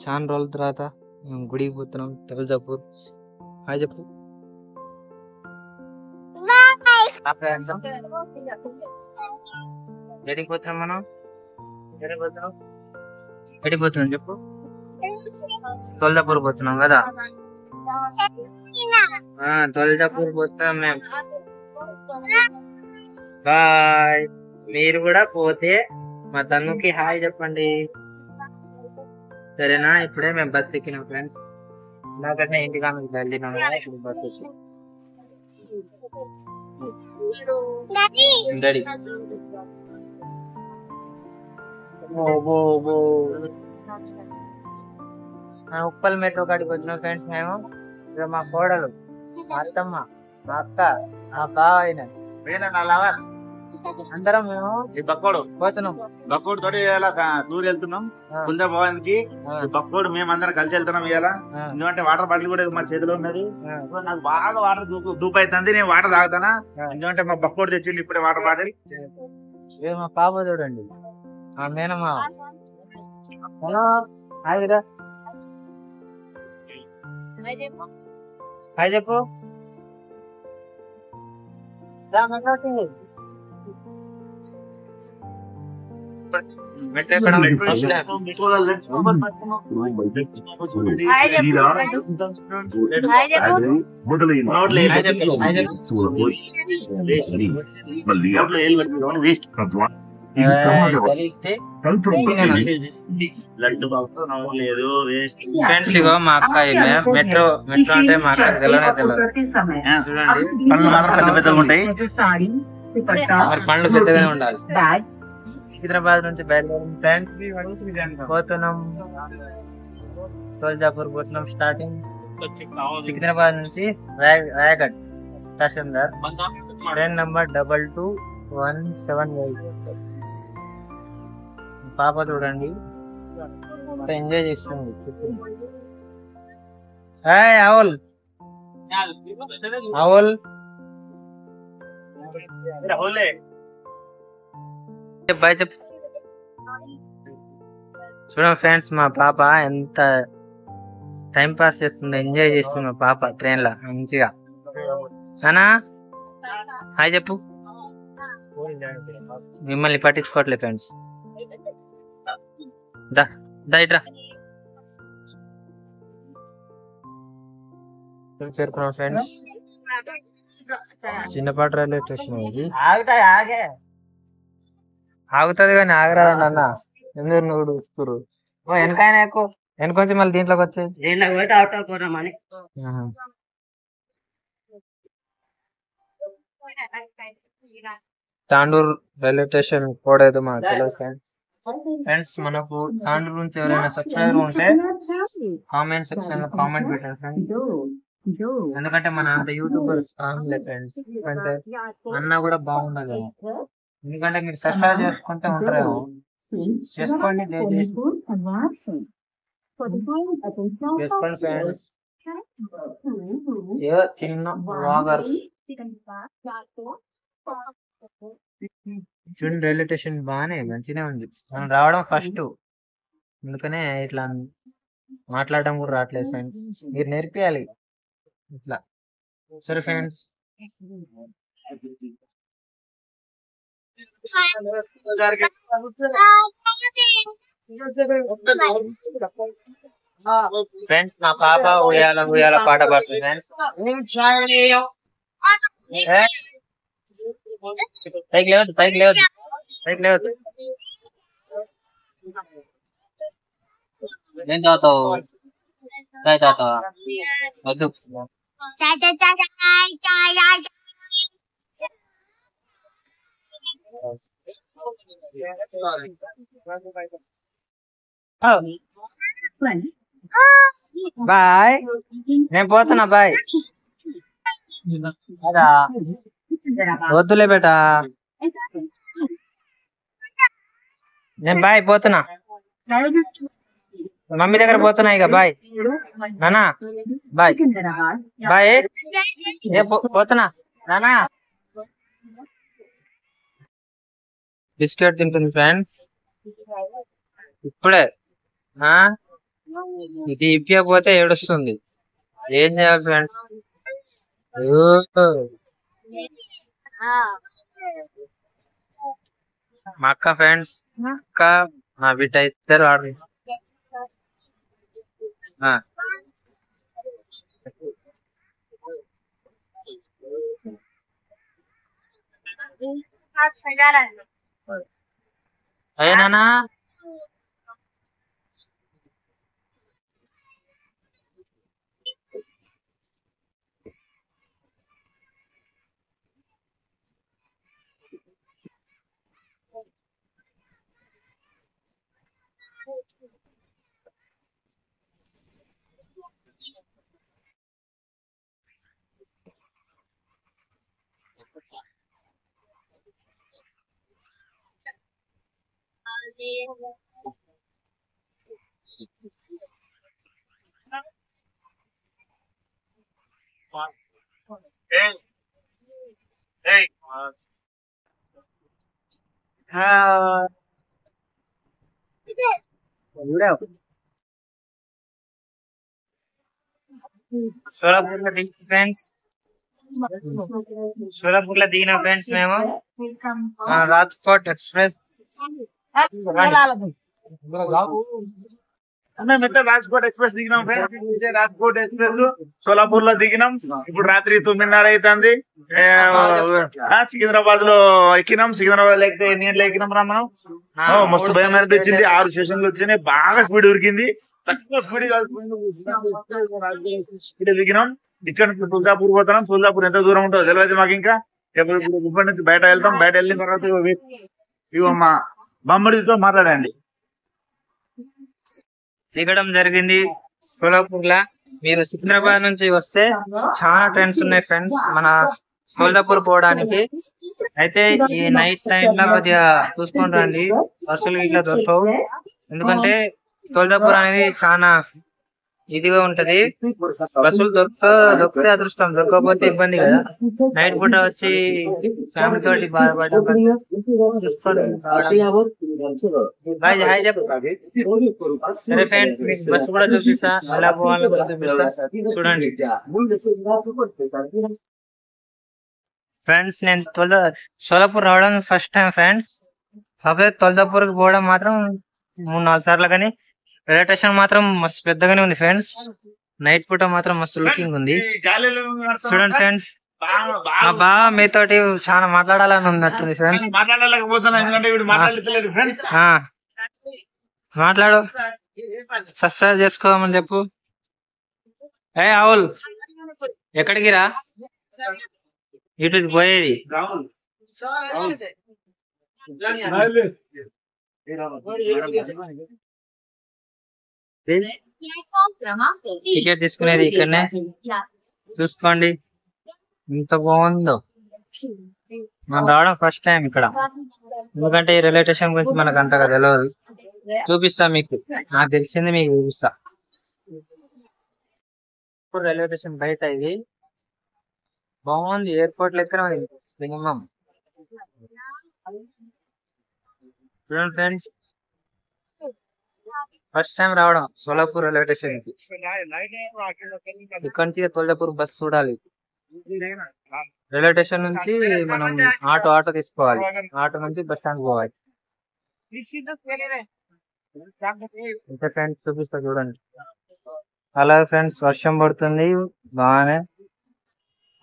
చాలా రోజుల తర్వాత మేము గుడికి పోతున్నాం తులజాపూర్. హాయ్ చెప్పు. ఎడికి పోతున్నాం మనం? ఎడికి పోతున్నాం చెప్పు. తులజాపూర్ పోతున్నాం కదా. తులజాపూర్ పోతున్నాం మేము. బాయ్. మీరు కూడా పోతే మా తన్నుకి హాయ్ చెప్పండి, సరేనా? ఇప్పుడే మేము బస్ ఎక్కినాం ఫ్రెండ్స్. నాకంటే ఇంటికి ఆమె బయలుదేరినాం కదా, ఇప్పుడు బస్ ఎక్కి డాడీ ఉప్పల్ మెట్రో కాడికి వచ్చినాం ఫ్రెండ్స్. మేము ఇక్కడ మా కోడలు, మా అత్తమ్మ, మా అక్క, మా బావ అయిన అందరం మేము బక్కోడు పోతున్నాం. బక్కోడు తోటి టూర్ వెళ్తున్నాం కుందా భవానికి. బక్కోడు మేము అందరం కలిసి వెళ్తున్నాం ఇవాళ. ఎందుకంటే వాటర్ బాటిల్ కూడా మా చేతిలో ఉన్నది. నాకు బాగా వాటర్ దూపు అవుతుంది, నేను వాటర్ తాగుతానా. ఎందుకంటే మా బక్కోడు తెచ్చిండు ఇప్పుడే వాటర్ బాటిల్. మా పాప చూడండి, ఆ మేనమా. హలో హాయ్ రా, హాయ్ చెప్పు. మా అక్క మెట్రో మెట్రో అంటే మా అక్క తెలియనే తెలియదు. చూడండి పళ్ళు మాత్రం పెద్ద పెద్దగా ఉంటాయి, మరి పళ్ళు పెద్దగానే ఉండాలి. సికింద్రాబాద్ నుంచి బయలుదేరి పోతున్నాం తులజాపూర్ పోతున్నాం. స్టార్టింగ్ సికింద్రాబాద్ నుంచి రాయగఢ్ స్టేషన్దార్, ట్రైన్ నంబర్ 2217. పాప చూడండి ఎంజాయ్ చేస్తుంది. హాయ్ అవుల్ అవుల్ బాయ్ చెప్పు. చూడండి ఫ్రెండ్స్, మా పాప ఎంత టైం పాస్ చేస్తుంది, ఎంజాయ్ చేస్తుంది మా పాప ట్రైన్ లో మంచిగా. నానా హాయ్ చెప్పు. మిమ్మల్ని పట్టించుకోవట్లేదు ఫ్రెండ్స్. దా దా ఇట్రా చేరుకున్నాం ఫ్రెండ్స్. చిన్నపాటి రైల్వే స్టేషన్ ఇది. ఆగుతుంది కానీ ఆగరాదండి అన్న. ఎందుకు నువ్వు చూస్తురు వెనకైనా ఎక్కువ వెనకొంచి మళ్ళీ దీంట్లోకి వచ్చాయి. తాండూర్ రైల్వే స్టేషన్ కూడా ఏదో మాకు తెలియదు ఫ్రెండ్స్. మనకు తాండూర్ నుంచి ఎవరైనా సబ్స్క్రైబర్ ఉంటే కామెంట్ సెక్షన్ లో కామెంట్ పెట్టండి ఫ్రెండ్స్. ఎందుకంటే మన అంత యూట్యూబర్స్ ఫ్రెండ్స్ అంటే అన్న కూడా బాగుండదు. ఎందుకంటే మీరు సబ్స్క్రైబ్ చేసుకుంటే ఉంటారేమో, చేసుకోండి చేసుకోండి ఫ్రెండ్స్. ఏదో చిన్న బ్లాగర్స్. చూడండి రైల్వే స్టేషన్ బాగానే మంచిగా ఉంది. మనం రావడం ఫస్ట్, అందుకనే ఇట్లా మాట్లాడడం కూడా రావట్లేదు ఫ్రెండ్స్. మీరు నేర్పియాలి ఇట్లా. సరే ఫ్రెండ్స్, ఫ్రెండ్స్ మా పాప ఉయ్యాల ఉయ్యాల పాట పాడుతుంది ఫ్రెండ్స్. పైకి లేవద్దు, పైకి లేవద్దు, పైకి లేవద్దు. ఏం తాగుతావు? చాయ్ తాగుతావా? వద్దు. బాయ్, నేను పోతున్నా బాయ్. వద్దులే బేటా, నేను బాయ్ పోతున్నా. మమ్మీ దగ్గర పోతున్నా ఇక. బాయ్ నానా, బాయ్ బాయ్. పోతున్నా నానా. బిస్కెట్ తింటుంది ఫ్రెండ్ ఇప్పుడే. ఇది ఇప్పకపోతే ఏడుస్తుంది. ఏం చేయాలి ఫ్రెండ్స్? మా అక్క ఫ్రెండ్స్, అక్క నా బిడ్డ ఇద్దరు ఆడు. అయ్యానా సోలాపూర్ లో దిగిన ఫ్రెండ్స్, సోలాపూర్ లో దిగిన ఫ్రెండ్స్ మేము రాజ్కోట్ ఎక్స్ప్రెస్ రాజ్కోట్ ఎక్స్ప్రెస్ దిగినాం ఫ్రెండ్స్. రాజ్కోట్ ఎక్స్ప్రెస్ సోలాపూర్ లో దిగినాం. ఇప్పుడు రాత్రి 9:30 అవుతుంది. సికింద్రాబాద్ లో ఎక్కినాం. సికింద్రాబాద్ లో ఎక్కితే ఎన్ని గంటలు ఎక్కినాం రా మనం? మస్తు భయం అనిపించింది. 6 స్టేషన్లు వచ్చినాయి. బాగా స్పీడ్ ఉరికింది. తక్కువ స్పీడ్ స్పీడ్ దిగినాం. ఇక్కడ నుంచి తుల్జాపూర్ పోతున్నాం. తుల్జాపూర్ ఎంత దూరం ఉంటుందో తెలియదు మాకు. ఇంకా ఇప్పటి నుంచి బయట వెళ్తాం. బయట వెళ్ళిన తర్వాత ఇగో మా బొమ్మడితో మాట్లాడండి. దిగడం జరిగింది సోలాపూర్ లా. మీరు సికింద్రాబాద్ నుంచి వస్తే చాలా ట్రైన్స్ ఉన్నాయి ఫ్రెండ్స్ మన సోలాపూర్ పోవడానికి. అయితే ఈ నైట్ టైం లో కొద్దిగా చూసుకొని రండి, బస్సులు ఇట్లా దొరకవు. ఎందుకంటే సోలాపూర్ అనేది చాలా ఇదిగా ఉంటది. బస్సులు దొరికితే అదృష్టం, దొరకకపోతే ఇబ్బంది కదా. నైట్ పూట వచ్చి ఫ్యామిలీ తోటి బాధపడడం. హాయ్ చెప్పు. సరే ఫ్రెండ్స్, మీకు బస్సు కూడా చూపిస్తా, ఎలా పోవాలో కూడా చూపిస్తా, చూడండి ఫ్రెండ్స్. నేను సోలాపూర్ రావడం ఫస్ట్ టైం ఫ్రెండ్స్. కాకపోతే తుల్జాపూర్ కి పోవడం మాత్రం 3-4 సార్లు. కానీ రైల్వే స్టేషన్ మాత్రం మస్తు పెద్దగానే ఉంది ఫ్రెండ్స్. నైట్ పూట మాత్రం మస్తు లుకింగ్ ఉంది. చూడండి ఫ్రెండ్స్, మా బావ మీతోటి చాలా మాట్లాడాలని ఉన్నట్టుంది ఫ్రెండ్స్. మాట్లాడు, సబ్స్క్రైబ్ చేసుకోమని చెప్పు. ఏ అవుల్, ఎక్కడికి రా? ఇటు పోయేది. టికెట్ తీసుకునేది ఇక్కడనే, చూసుకోండి ఎంత బాగుందో. మనం రావడం ఫస్ట్ టైం ఇక్కడ. ఎందుకంటే ఈ రైల్వే స్టేషన్ గురించి మనకు అంతగా తెలియదు. చూపిస్తా మీకు, నాకు తెలిసింది మీకు చూపిస్తా. ఇప్పుడు రైల్వే స్టేషన్ బయట ఇది బాగుంది. ఎయిర్పోర్ట్ లెక్కన మినిమం. చూడండి ఫ్రెండ్స్, ఫస్ట్ టైం రావడం సోలాపూర్ రైల్వే స్టేషన్ కి. ఇక్కడ నుంచి తుల్జాపూర్ బస్ చూడాలి. రైల్వే స్టేషన్ నుంచి మనం ఆటో తీసుకోవాలి. ఆటో నుంచి బస్ స్టాండ్ పోవాలి. ఇంకా ఫ్రెండ్స్ చూపిస్తా చూడండి. అలాగే ఫ్రెండ్స్, వర్షం పడుతుంది బాగానే.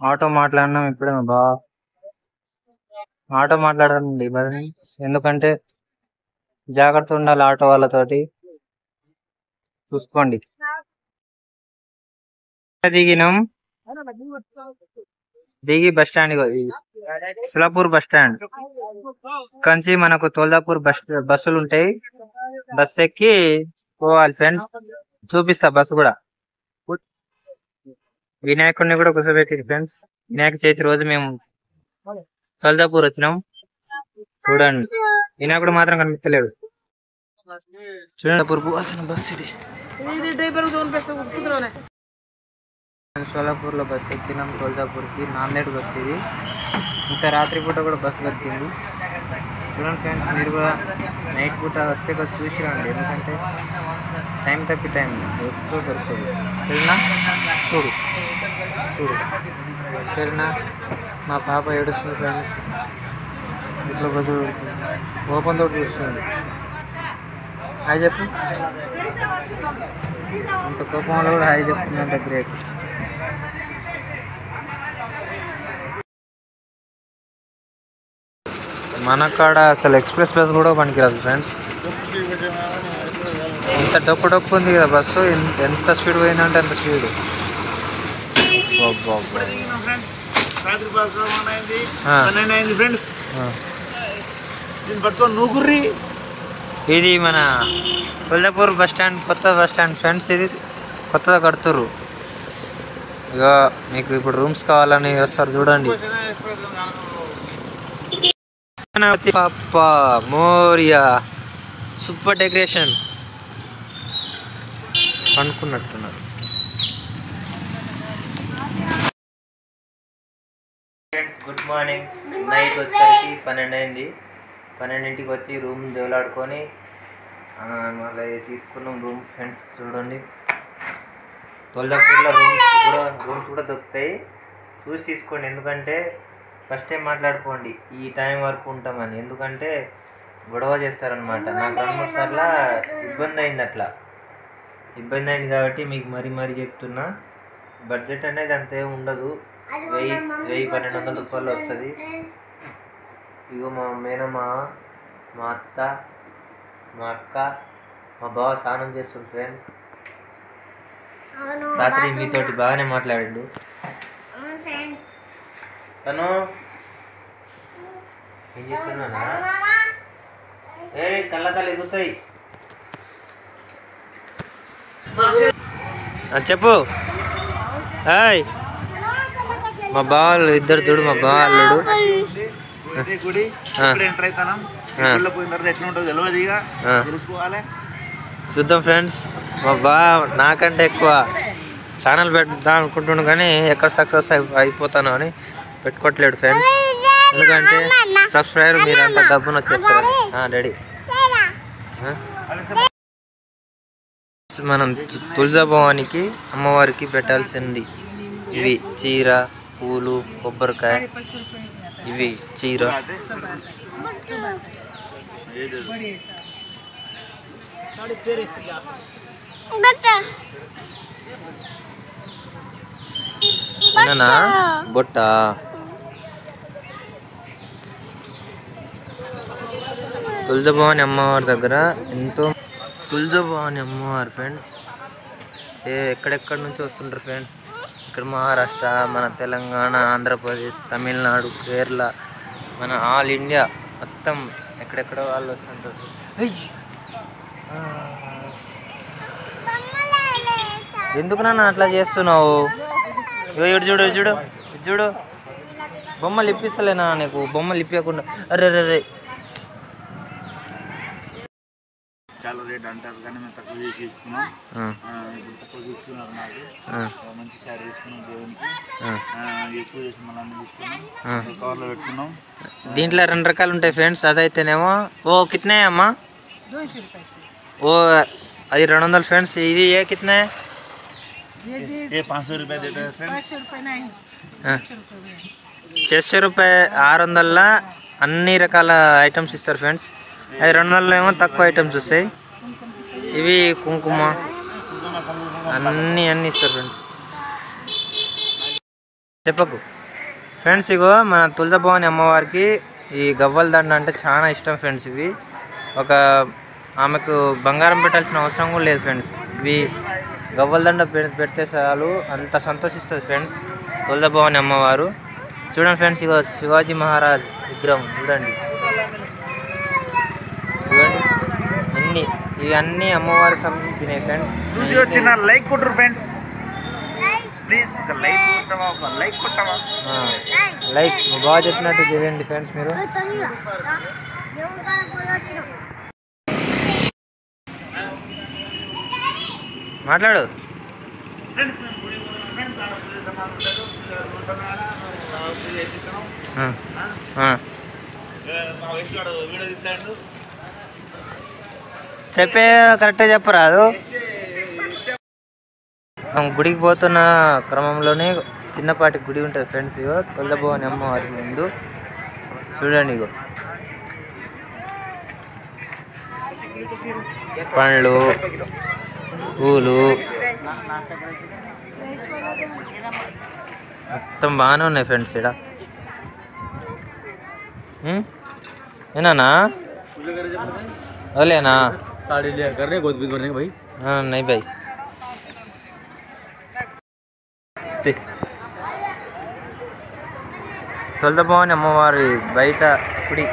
ఆటో మాట్లాడినాం ఇప్పుడే బాగా. ఆటో మాట్లాడండి మరి, ఎందుకంటే జాగ్రత్త ఉండాలి ఆటో వాళ్ళతోటి, చూసుకోండి. దిగినాం, దిగి bus stand, Solapur bus stand Kanchi మనకు తుల్జాపూర్ బస్సులు ఉంటాయి. బస్ ఎక్కి పోవాలి ఫ్రెండ్స్. చూపిస్తా బస్సు కూడా. వినాయకుడిని కూడా కూర్చోబెట్టి ఫ్రెండ్స్. వినాయక చవితి రోజు మేము తుల్జాపూర్ వచ్చినాం. చూడండి, వినాయకుడు మాత్రం కనిపించలేడు. చూడండి, పోవాల్సిన బస్ ఇది. సోలాపూర్ లో బస్ ఎక్కినాం తుల్జాపూర్ కి. నాందేడ్ బస్ ఇది. ఇంకా రాత్రి పూట కూడా బస్సు దొరికింది. చూడండి ఫ్రెండ్స్, మీరు కూడా నైట్ పూట వస్తే కొంచెం చూసి రండి, ఎందుకంటే టైం తప్పి టైం ఎక్కువ దొరుకుతుంది. సరేనా? చూడు చూడు సరేనా? మా పాప ఏడుస్తుంది ఫ్రెండ్స్, ఇట్లా కొంచెం ఓపెన్ తోటి చూస్తుంది. హాయ్ చెప్పు. అంత కోపంలో కూడా హాయ్ చెప్తుందంటే గ్రేట్. మన కాడ అసలు ఎక్స్ప్రెస్ బస్ కూడా పనికిరాదు ఫ్రెండ్స్. ఎంత డొక్కు ఉంది కదా బస్సు, ఎంత స్పీడ్ పోయిందంటే అంత స్పీడ్. ఇది మన కొల్లాపూర్ బస్ స్టాండ్, కొత్త బస్ స్టాండ్ ఫ్రెండ్స్. ఇది కొత్తగా కడుతుర్రు. ఇక మీకు ఇప్పుడు రూమ్స్ కావాలని వస్తారు చూడండి. పాప మోరియా సూపర్ డెకరేషన్. అనుకున్నట్టున్నారు. Good morning. నైట్ వచ్చేసరికి 12 అయింది. 12ంటికి వచ్చి రూమ్ దేవులాడుకొని మళ్ళీ తీసుకున్నాం రూమ్ ఫ్రెండ్స్. చూడండి, కొల్లాపూర్లో రూమ్స్ కూడా దొరుకుతాయి, చూసి తీసుకోండి. ఎందుకంటే ఫస్ట్ టైం మాట్లాడుకోండి ఈ టైం వరకు ఉంటామని, ఎందుకంటే గొడవ చేస్తారనమాట. నాకు 2-3 సార్లు ఇబ్బంది అయింది కాబట్టి మీకు మరీ చెప్తున్నా. బడ్జెట్ అనేది అంతే ఉండదు, 1000-1200 రూపాయలు వస్తుంది. ఇగో మా మేనమా, మా అత్త, మా అక్క, మా బావ స్నానం చేస్తుంది ఫ్రెండ్స్. రాత్రి మీతోటి బాగానే మాట్లాడిండు తను. ఏం చేస్తున్నా? కళ్ళ ఎగుతాయి. చెప్పు. హాయ్ మా బావాళ్ళు ఇద్దరు చూడు, మా బావాళ్ళు చూద్దాం ఫ్రెండ్స్. మా బావ నాకంటే ఎక్కువ ఛానల్ పెడదాం అనుకుంటున్నాను, కానీ ఎక్కడ సక్సెస్ అయిపోతాను అని పెట్టుకోవట్లేడు ఫ్రెండ్స్. ఎందుకంటే సబ్స్క్రైబర్ మీరు అంత డబ్బును వచ్చేస్తారు. డాడీ, మనం తులజాభవానికి అమ్మవారికి పెట్టాల్సింది ఇవి: చీర, పూలు, కొబ్బరికాయ. ఇవి చీర, బొట్ట. తులజాభవాని అమ్మవారి దగ్గర ఎంతో తులజాభవాని అమ్మవారు ఫ్రెండ్స్. ఎక్కడెక్కడి నుంచి వస్తుంటారు ఫ్రెండ్స్. ఇక్కడ మహారాష్ట్ర, మన తెలంగాణ, ఆంధ్రప్రదేశ్, తమిళనాడు, కేరళ, మన ఆల్ ఇండియా మొత్తం ఎక్కడెక్కడ వాళ్ళు వస్తుంటారు. ఎందుకు నన్ను అట్లా చేస్తున్నావు? ఇటు చూడు, చూడు చూడు, బొమ్మలు ఇప్పిస్తలేనా నీకు? బొమ్మలు ఇప్పకుండా అరే రే చాలా రేట్ అంటారు, కానీ మేము తక్కువ చేసి తీసుకున్నాం. ఇప్పుడు తక్కువ తీసుకున్నారు. నాకు మంచి శారీ తీసుకున్నాం, దేవునికి ఎక్కువ చేసి మళ్ళీ అన్ని తీసుకున్నాం, కవర్లో పెట్టుకున్నాం. దీంట్లో 2 రకాలు ఉంటాయి ఫ్రెండ్స్. అదైతేనేమో కితనే అమ్మా? అది 200 ఫ్రెండ్స్. ఇది కితనే? 500 रुपये देते हैं फ्रेंड्स. 600 రూపాయ. 600ల అన్ని రకాల ఐటమ్స్ ఇస్తారు ఫ్రెండ్స్. అది 200లో ఏమో తక్కువ ఐటమ్స్ వస్తాయి. ఇవి కుంకుమ అన్నీ ఇస్తారు ఫ్రెండ్స్. చెప్పకు ఫ్రెండ్స్. ఇగో మన తులజాభవాని అమ్మవారికి ఈ గవ్వల దండ అంటే చాలా ఇష్టం ఫ్రెండ్స్. ఇవి ఆమెకు బంగారం పెట్టాల్సిన అవసరం కూడా లేదు ఫ్రెండ్స్. ఇవి గవ్వల దండ పెడితే చాలు, అంత సంతోషిస్తుంది ఫ్రెండ్స్ తులజాభవాని అమ్మవారు. చూడండి ఫ్రెండ్స్, ఇగో శివాజీ మహారాజ్ విగ్రహం చూడండి. ఇవన్నీ అమ్మవారికి సంబంధించినవి ఫ్రెండ్స్. లైక్ కొట్టరు ఫ్రెండ్స్, ప్లీజ్ లైక్ కొట్టవా? లైక్ బాగా చెప్పినట్టు చేయండి ఫ్రెండ్స్. మీరు మాట్లాడు. మా వయసులో వీడియో తీస్తాడు. చెప్పే కరెక్ట్గా చెప్పరాదు. గుడికి పోతున్న క్రమంలోనే చిన్నపాటి గుడి ఉంటుంది ఫ్రెండ్స్. ఇగో తొల్లభవాని అమ్మవారి ముందు చూడండి. ఇగో పండ్లు, పూలు మొత్తం బాగానే ఉన్నాయి ఫ్రెండ్స్. ఇక్కడ ఏనా లేనా नहीं भाई తొల్లభవాని అమ్మవారి బయట గుడి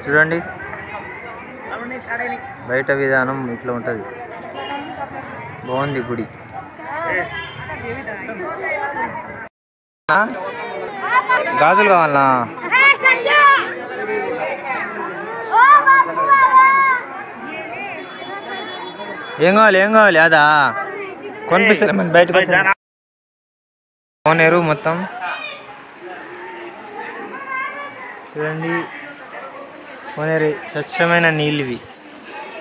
చూడండి. బయట విధానం ఇట్లా ఉంటుంది. బాగుంది గుడి. గాజులు కావాలనా? ఏం కావాలి అదా కొనిపిస్తారు మన బయటకు కోనేరు మొత్తం చూడండి. కోనేరు స్వచ్ఛమైన నీళ్ళు ఇవి.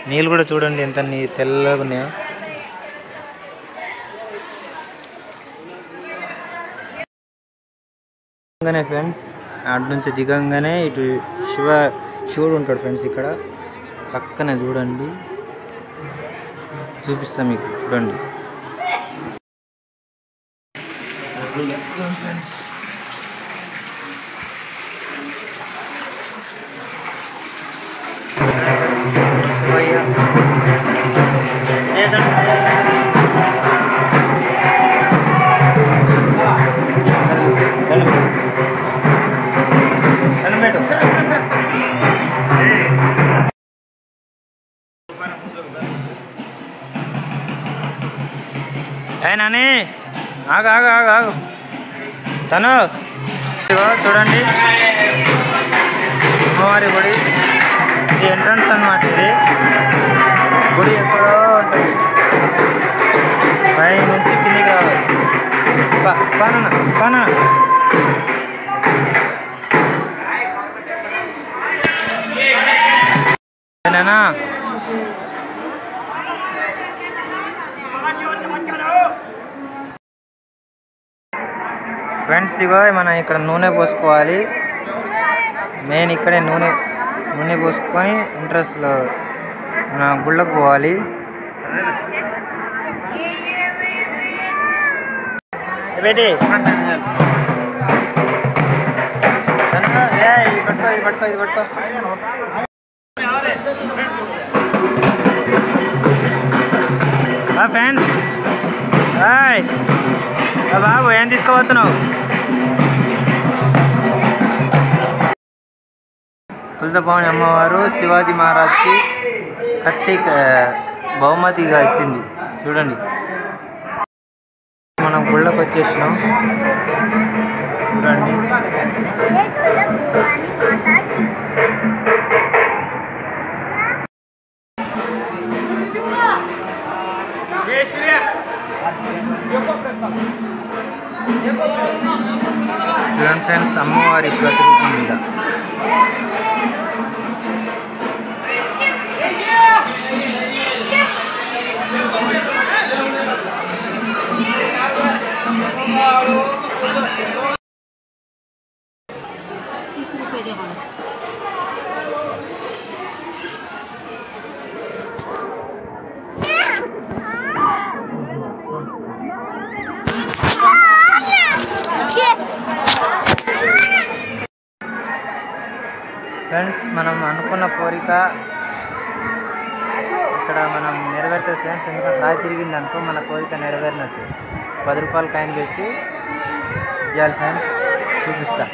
నీళ్ళు కూడా చూడండి ఎంత తెల్లగా ఉన్నాయో. ఫ్రెండ్స్ అటు నుంచి దిగంగానే ఇటు శివుడు ఉంటాడు ఫ్రెండ్స్. ఇక్కడ పక్కన చూడండి, చూపిస్తాం మీకు చూడండి. ఫ్రెండ్స్ నాని ఆగు ఆగు ఆగు ఆగు తను చూడండి. అమ్మవారి గుడి ఇది ఎంట్రన్స్ అన్నమాట. ఇది గుడి ఎక్కడో ఉంటుంది. పై నుంచి కిందికి రావాలి. పానా ఫ్రెండ్స్. ఇగో మనం ఇక్కడ నూనె పోసుకోవాలి. మెయిన్ ఇక్కడే నూనె పోసుకొని ఇంట్రెస్ట్లో మన గుళ్ళకు పోవాలి. బేటి పట్టుకో ఇది పట్టుకో. ఫ్రెండ్స్ బాబు ఏం తీసుకోబోతున్నావు? తొల్లభవాని అమ్మవారు శివాజీ మహారాజ్కి కత్తి బహుమతిగా ఇచ్చింది. చూడండి మనం గుళ్ళకి వచ్చేసినాం. చూడండి చూడండి ఫ్రెండ్స్ అమ్మవారి ప్రతిరూపం మీద ఫ్రెండ్స్ మనం అనుకున్న కోరిక ఇక్కడ మనం నెరవేర్చాలి ఫ్రెండ్స్. ఎందుకంటే రాయి తిరిగింది అనుకో మన కోరిక నెరవేరినట్టు. 10 రూపాయలు కాయిన్ పెట్టి ఇవ్వాలి ఫ్రెండ్స్. చూపిస్తా.